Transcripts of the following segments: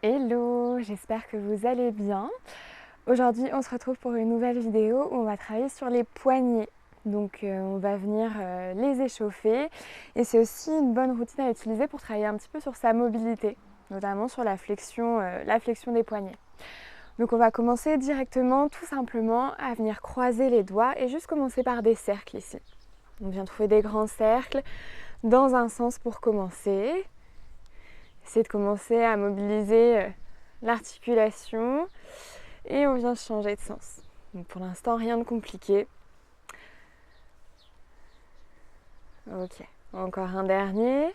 Hello, j'espère que vous allez bien. Aujourd'hui, on se retrouve pour une nouvelle vidéo où on va travailler sur les poignets. Donc on va venir les échauffer et c'est aussi une bonne routine à utiliser pour travailler un petit peu sur sa mobilité, notamment sur la flexion des poignets. Donc on va commencer directement tout simplement à venir croiser les doigts et juste commencer par des cercles ici. On vient trouver des grands cercles dans un sens pour commencer. Essayez de commencer à mobiliser l'articulation et on vient changer de sens. Donc pour l'instant, rien de compliqué. Ok, encore un dernier.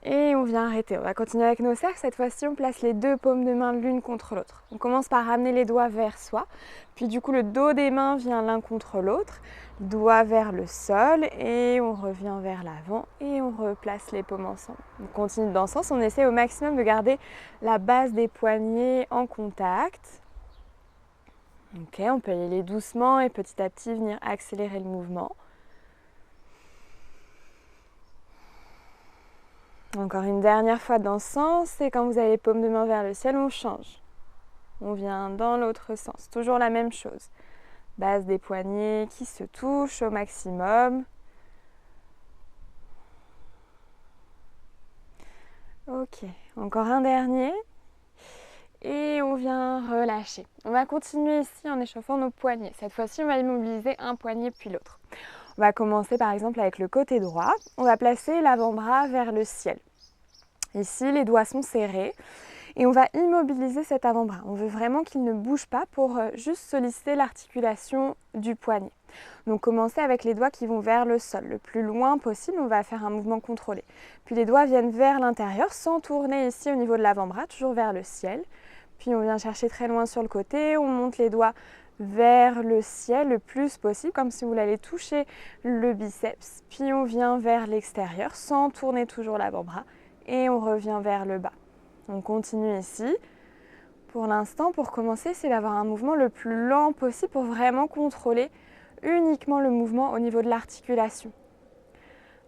Et on vient arrêter. On va continuer avec nos cercles. Cette fois-ci, on place les deux paumes de main l'une contre l'autre. On commence par ramener les doigts vers soi. Puis du coup, le dos des mains vient l'un contre l'autre. Doigts vers le sol et on revient vers l'avant et on replace les paumes ensemble. On continue dans ce sens. On essaie au maximum de garder la base des poignets en contact. Ok, on peut y aller doucement et petit à petit venir accélérer le mouvement. Encore une dernière fois dans ce sens, et quand vous avez les paumes de main vers le ciel, on change. On vient dans l'autre sens, toujours la même chose. Base des poignets qui se touchent au maximum. Ok, encore un dernier. Et on vient relâcher. On va continuer ici en échauffant nos poignets. Cette fois-ci, on va immobiliser un poignet puis l'autre. On va commencer par exemple avec le côté droit. On va placer l'avant-bras vers le ciel. Ici, les doigts sont serrés et on va immobiliser cet avant-bras. On veut vraiment qu'il ne bouge pas pour juste solliciter l'articulation du poignet. Donc commencez avec les doigts qui vont vers le sol. Le plus loin possible, on va faire un mouvement contrôlé. Puis les doigts viennent vers l'intérieur sans tourner ici au niveau de l'avant-bras, toujours vers le ciel. Puis on vient chercher très loin sur le côté, on monte les doigts vers le ciel le plus possible, comme si vous allez toucher le biceps. Puis on vient vers l'extérieur sans tourner toujours l'avant-bras et on revient vers le bas. On continue ici. Pour l'instant, pour commencer, c'est d'avoir un mouvement le plus lent possible pour vraiment contrôler uniquement le mouvement au niveau de l'articulation.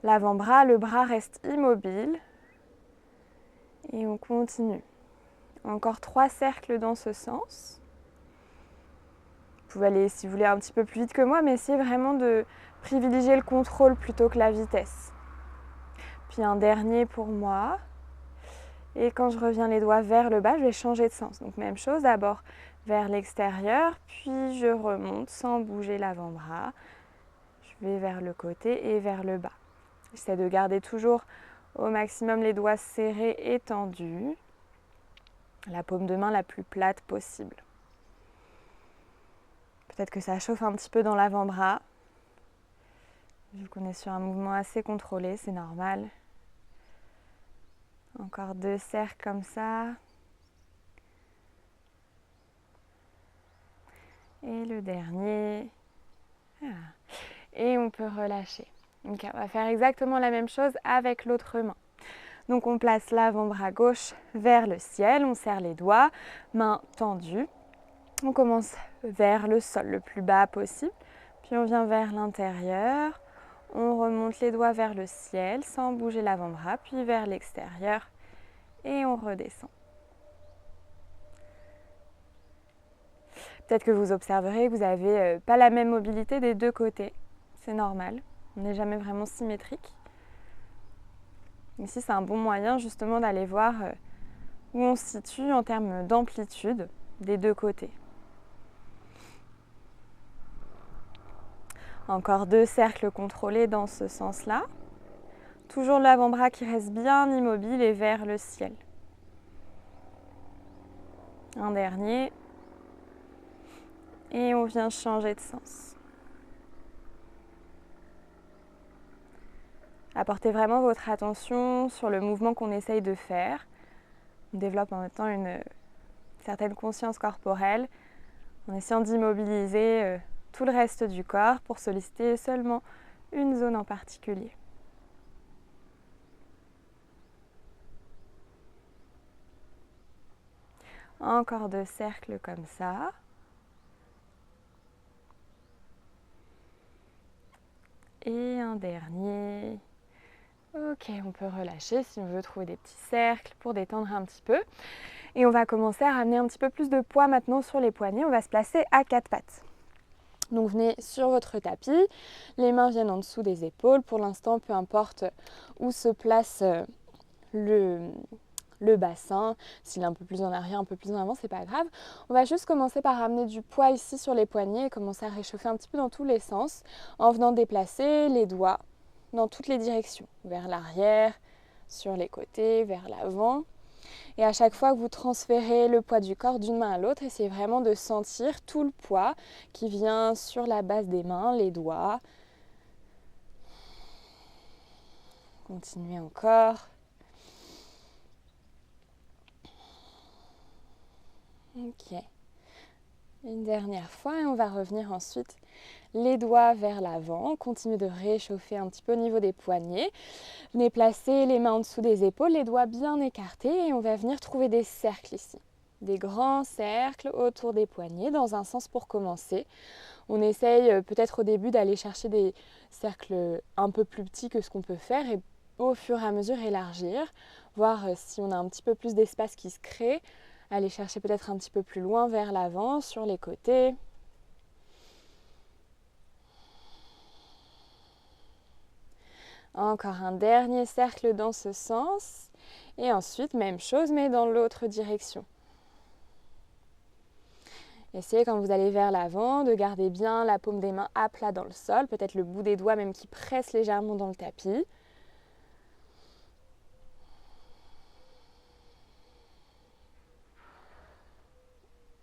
L'avant-bras, le bras reste immobile et on continue. Encore 3 cercles dans ce sens. Vous pouvez aller, si vous voulez, un petit peu plus vite que moi, mais essayez vraiment de privilégier le contrôle plutôt que la vitesse. Puis un dernier pour moi. Et quand je reviens les doigts vers le bas, je vais changer de sens. Donc même chose, d'abord vers l'extérieur, puis je remonte sans bouger l'avant-bras. Je vais vers le côté et vers le bas. J'essaie de garder toujours au maximum les doigts serrés et tendus. La paume de main la plus plate possible. Peut-être que ça chauffe un petit peu dans l'avant-bras. Vu qu'on est sur un mouvement assez contrôlé, c'est normal. Encore 2 cercles comme ça. Et le dernier. Et on peut relâcher. Ok, on va faire exactement la même chose avec l'autre main. Donc on place l'avant-bras gauche vers le ciel, on serre les doigts, main tendue. On commence vers le sol le plus bas possible, puis on vient vers l'intérieur. On remonte les doigts vers le ciel sans bouger l'avant-bras, puis vers l'extérieur et on redescend. Peut-être que vous observerez que vous n'avez pas la même mobilité des deux côtés. C'est normal, on n'est jamais vraiment symétrique. Ici, c'est un bon moyen justement d'aller voir où on se situe en termes d'amplitude des deux côtés. Encore 2 cercles contrôlés dans ce sens-là. Toujours l'avant-bras qui reste bien immobile et vers le ciel. Un dernier. Et on vient changer de sens. Apportez vraiment votre attention sur le mouvement qu'on essaye de faire. On développe en même temps une certaine conscience corporelle en essayant d'immobiliser tout le reste du corps pour solliciter seulement une zone en particulier. Encore 2 cercles comme ça. Et un dernier. Ok, on peut relâcher si on veut trouver des petits cercles pour détendre un petit peu. Et on va commencer à ramener un petit peu plus de poids maintenant sur les poignets. On va se placer à quatre pattes. Donc venez sur votre tapis, les mains viennent en dessous des épaules. Pour l'instant, peu importe où se place le bassin, s'il est un peu plus en arrière, un peu plus en avant, c'est pas grave. On va juste commencer par ramener du poids ici sur les poignets et commencer à réchauffer un petit peu dans tous les sens en venant déplacer les doigts dans toutes les directions, vers l'arrière, sur les côtés, vers l'avant. Et à chaque fois que vous transférez le poids du corps d'une main à l'autre, essayez vraiment de sentir tout le poids qui vient sur la base des mains, les doigts. Continuez encore. Ok. Une dernière fois et on va revenir ensuite les doigts vers l'avant. Continuez de réchauffer un petit peu au niveau des poignets. Venez placer les mains en dessous des épaules, les doigts bien écartés et on va venir trouver des cercles ici. Des grands cercles autour des poignets dans un sens pour commencer. On essaye peut-être au début d'aller chercher des cercles un peu plus petits que ce qu'on peut faire et au fur et à mesure élargir, voir si on a un petit peu plus d'espace qui se crée, aller chercher peut-être un petit peu plus loin vers l'avant, sur les côtés. Encore un dernier cercle dans ce sens et ensuite même chose mais dans l'autre direction. Essayez quand vous allez vers l'avant de garder bien la paume des mains à plat dans le sol, peut-être le bout des doigts même qui presse légèrement dans le tapis.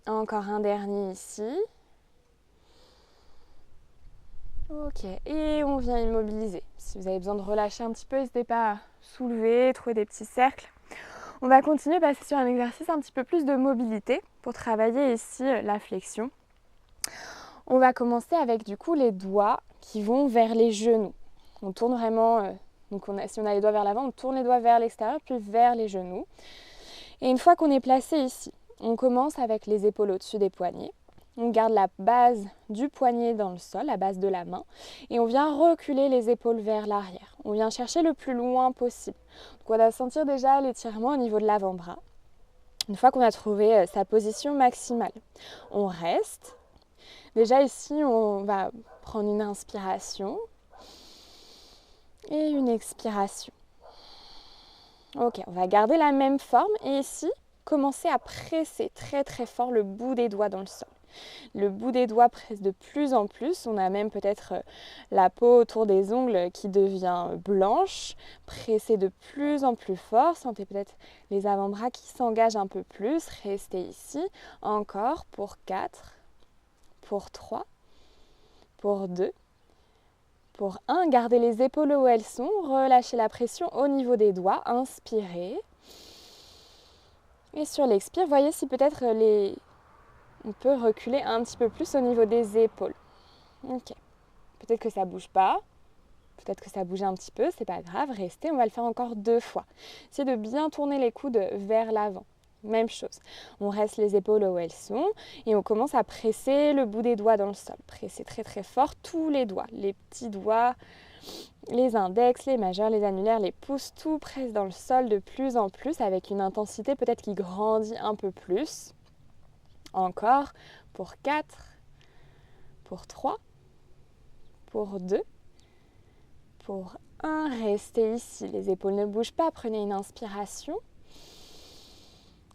Encore un dernier ici. Ok, et on vient immobiliser. Si vous avez besoin de relâcher un petit peu, n'hésitez pas à soulever, trouver des petits cercles. On va continuer à passer sur un exercice un petit peu plus de mobilité pour travailler ici la flexion. On va commencer avec du coup les doigts qui vont vers les genoux. On tourne vraiment, si on a les doigts vers l'avant, on tourne les doigts vers l'extérieur puis vers les genoux. Et une fois qu'on est placé ici, on commence avec les épaules au-dessus des poignets. On garde la base du poignet dans le sol, la base de la main, et on vient reculer les épaules vers l'arrière. On vient chercher le plus loin possible. Donc on va sentir déjà l'étirement au niveau de l'avant-bras. Une fois qu'on a trouvé sa position maximale, on reste. Déjà ici, on va prendre une inspiration et une expiration. Ok, on va garder la même forme et ici, commencer à presser très très fort le bout des doigts dans le sol. Le bout des doigts presse de plus en plus. On a même peut-être la peau autour des ongles qui devient blanche. Pressez de plus en plus fort. Sentez peut-être les avant-bras qui s'engagent un peu plus. Restez ici. Encore pour 4, pour 3, pour 2, pour 1. Gardez les épaules où elles sont. Relâchez la pression au niveau des doigts. Inspirez. Et sur l'expire, voyez si peut-être on peut reculer un petit peu plus au niveau des épaules. Ok. Peut-être que ça ne bouge pas. Peut-être que ça bouge un petit peu. C'est pas grave. Restez. On va le faire encore 2 fois. Essayez de bien tourner les coudes vers l'avant. Même chose. On reste les épaules où elles sont et on commence à presser le bout des doigts dans le sol. Pressez très très fort tous les doigts. Les petits doigts, les index, les majeurs, les annulaires, les pouces, tout presse dans le sol de plus en plus avec une intensité peut-être qui grandit un peu plus. Encore pour 4, pour 3, pour 2, pour 1. Restez ici, les épaules ne bougent pas, prenez une inspiration.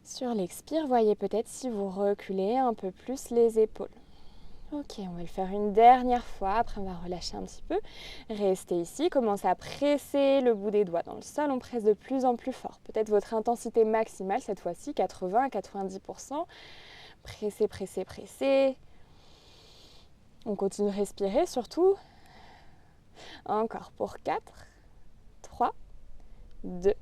Sur l'expire, voyez peut-être si vous reculez un peu plus les épaules. Ok, on va le faire une dernière fois, après on va relâcher un petit peu. Restez ici, commencez à presser le bout des doigts dans le sol, on presse de plus en plus fort. Peut-être votre intensité maximale cette fois-ci, 80 à 90%. Pressez, pressez, pressez. On continue de respirer surtout. Encore pour 4, 3, 2,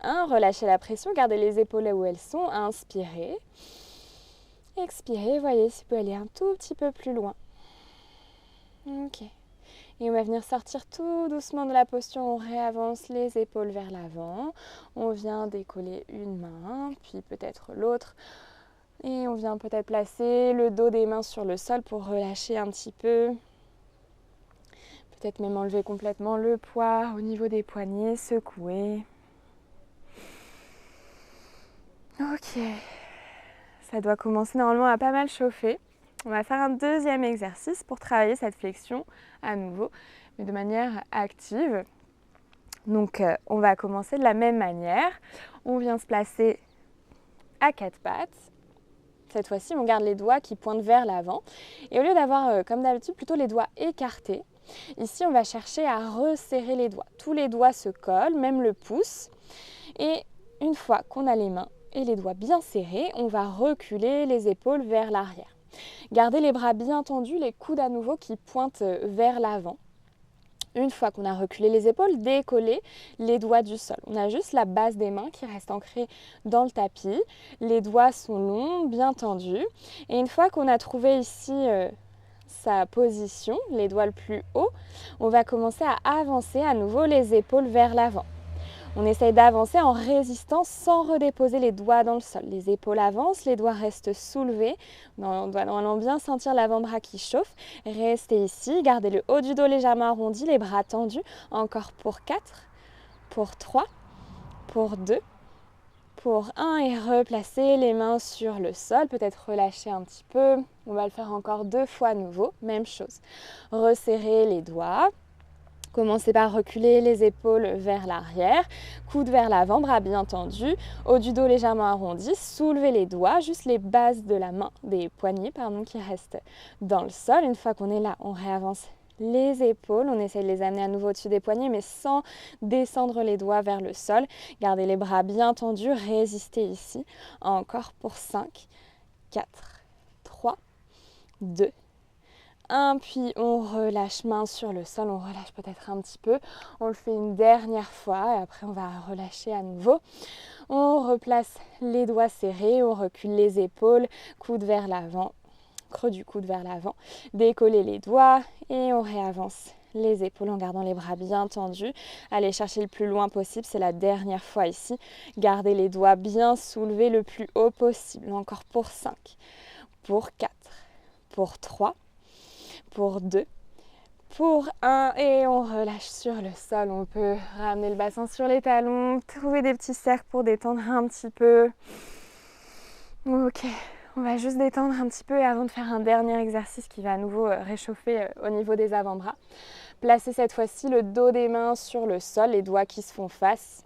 1. Relâchez la pression, gardez les épaules où elles sont. Inspirez. Expirez, voyez si vous pouvez aller un tout petit peu plus loin. Ok. Et on va venir sortir tout doucement de la posture. On réavance les épaules vers l'avant. On vient décoller une main, puis peut-être l'autre. Et on vient peut-être placer le dos des mains sur le sol pour relâcher un petit peu. Peut-être même enlever complètement le poids au niveau des poignets, secouer. Ok, ça doit commencer normalement à pas mal chauffer. On va faire un deuxième exercice pour travailler cette flexion à nouveau, mais de manière active. Donc on va commencer de la même manière. On vient se placer à quatre pattes. Cette fois-ci, on garde les doigts qui pointent vers l'avant. Et au lieu d'avoir, comme d'habitude, plutôt les doigts écartés, ici, on va chercher à resserrer les doigts. Tous les doigts se collent, même le pouce. Et une fois qu'on a les mains et les doigts bien serrés, on va reculer les épaules vers l'arrière. Gardez les bras bien tendus, les coudes à nouveau qui pointent vers l'avant. Une fois qu'on a reculé les épaules, décoller les doigts du sol. On a juste la base des mains qui reste ancrée dans le tapis. Les doigts sont longs, bien tendus. Et une fois qu'on a trouvé ici sa position, les doigts le plus haut, on va commencer à avancer à nouveau les épaules vers l'avant. On essaye d'avancer en résistant sans redéposer les doigts dans le sol. Les épaules avancent, les doigts restent soulevés. On doit normalement bien sentir l'avant-bras qui chauffe. Restez ici, gardez le haut du dos légèrement arrondi, les bras tendus. Encore pour 4, pour 3, pour 2, pour 1 et replacez les mains sur le sol. Peut-être relâcher un petit peu. On va le faire encore 2 fois à nouveau. Même chose. Resserrez les doigts. Commencez par reculer les épaules vers l'arrière, coude vers l'avant, bras bien tendus, haut du dos légèrement arrondi, soulevez les doigts, juste les bases de la main, des poignets qui restent dans le sol. Une fois qu'on est là, on réavance les épaules, on essaye de les amener à nouveau au-dessus des poignets mais sans descendre les doigts vers le sol. Gardez les bras bien tendus, résistez ici. Encore pour 5, 4, 3, 2, 1, puis on relâche main sur le sol, on relâche peut-être un petit peu, on le fait une dernière fois et après on va relâcher à nouveau. On replace les doigts serrés, on recule les épaules, coude vers l'avant, creux du coude vers l'avant, décoller les doigts et on réavance les épaules en gardant les bras bien tendus. Allez chercher le plus loin possible, c'est la dernière fois ici. Gardez les doigts bien soulevés le plus haut possible, encore pour 5, pour 4, pour 3, pour 2, pour 1 et on relâche sur le sol. On peut ramener le bassin sur les talons, trouver des petits cercles pour détendre un petit peu. Ok, on va juste détendre un petit peu avant de faire un dernier exercice qui va à nouveau réchauffer au niveau des avant-bras. Placez cette fois-ci le dos des mains sur le sol, les doigts qui se font face.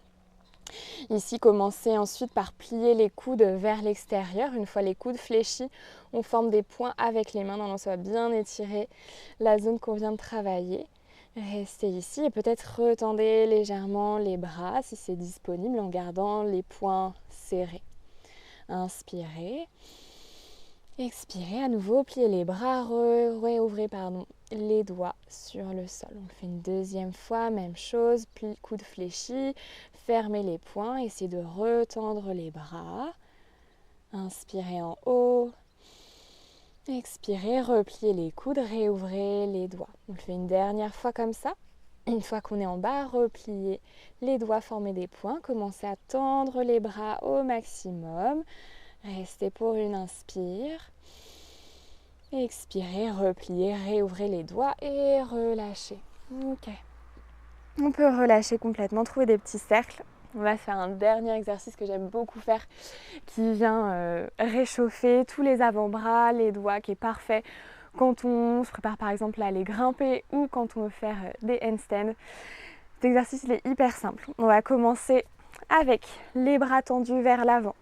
Ici, commencez ensuite par plier les coudes vers l'extérieur. Une fois les coudes fléchis, on forme des points avec les mains. Normalement, ça va bien étirer la zone qu'on vient de travailler. Restez ici et peut-être retendez légèrement les bras si c'est disponible en gardant les poings serrés. Inspirez. Expirez à nouveau, pliez les bras, réouvrez les doigts sur le sol. On le fait une deuxième fois, même chose, coude fléchi, fermez les poings, essayez de retendre les bras. Inspirez en haut, expirez, repliez les coudes, réouvrez les doigts. On le fait une dernière fois comme ça. Une fois qu'on est en bas, repliez les doigts, formez des points, commencez à tendre les bras au maximum. Restez pour une inspire. Expirez, repliez, réouvrez les doigts et relâchez. Ok. On peut relâcher complètement, trouver des petits cercles. On va faire un dernier exercice que j'aime beaucoup faire qui vient réchauffer tous les avant-bras, les doigts, qui est parfait quand on se prépare par exemple à aller grimper ou quand on veut faire des handstands. Cet exercice il est hyper simple. On va commencer avec les bras tendus vers l'avant.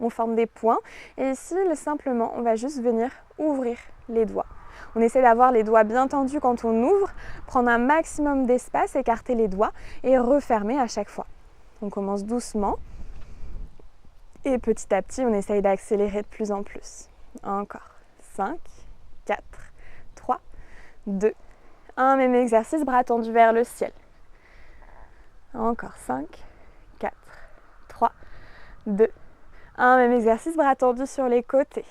On forme des points et ici, simplement, on va juste venir ouvrir les doigts. On essaie d'avoir les doigts bien tendus quand on ouvre, prendre un maximum d'espace, écarter les doigts et refermer à chaque fois. On commence doucement et petit à petit, on essaye d'accélérer de plus en plus. Encore 5, 4, 3, 2, 1. Même exercice, bras tendus vers le ciel. Encore 5, 4, 3, 2, 1, même exercice, bras tendus sur les côtés.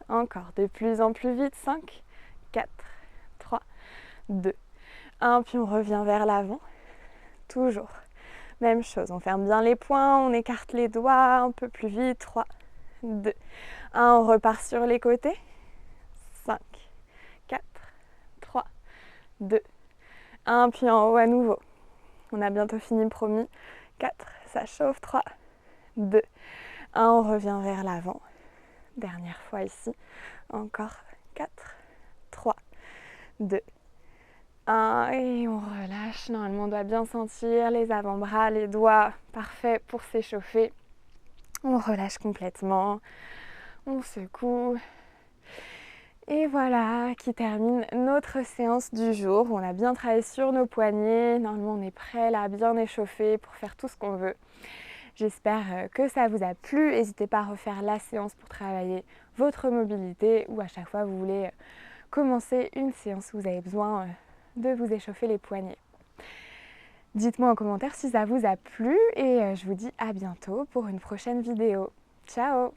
Encore, de plus en plus vite, 5, 4, 3, 2, 1, puis on revient vers l'avant. Toujours, même chose, on ferme bien les poings, on écarte les doigts un peu plus vite, 3, 2, 1, on repart sur les côtés. 5, 4, 3, 2, 1, puis en haut à nouveau. On a bientôt fini, promis. 4, ça chauffe. 3, 2, 1, on revient vers l'avant. Dernière fois ici. Encore 4, 3, 2, 1. Et on relâche. Normalement, on doit bien sentir les avant-bras, les doigts. Parfait pour s'échauffer. On relâche complètement. On secoue. Et voilà, qui termine notre séance du jour. On a bien travaillé sur nos poignets. Normalement, on est prêt là, bien échauffé pour faire tout ce qu'on veut. J'espère que ça vous a plu. N'hésitez pas à refaire la séance pour travailler votre mobilité ou à chaque fois vous voulez commencer une séance où vous avez besoin de vous échauffer les poignets. Dites-moi en commentaire si ça vous a plu et je vous dis à bientôt pour une prochaine vidéo. Ciao!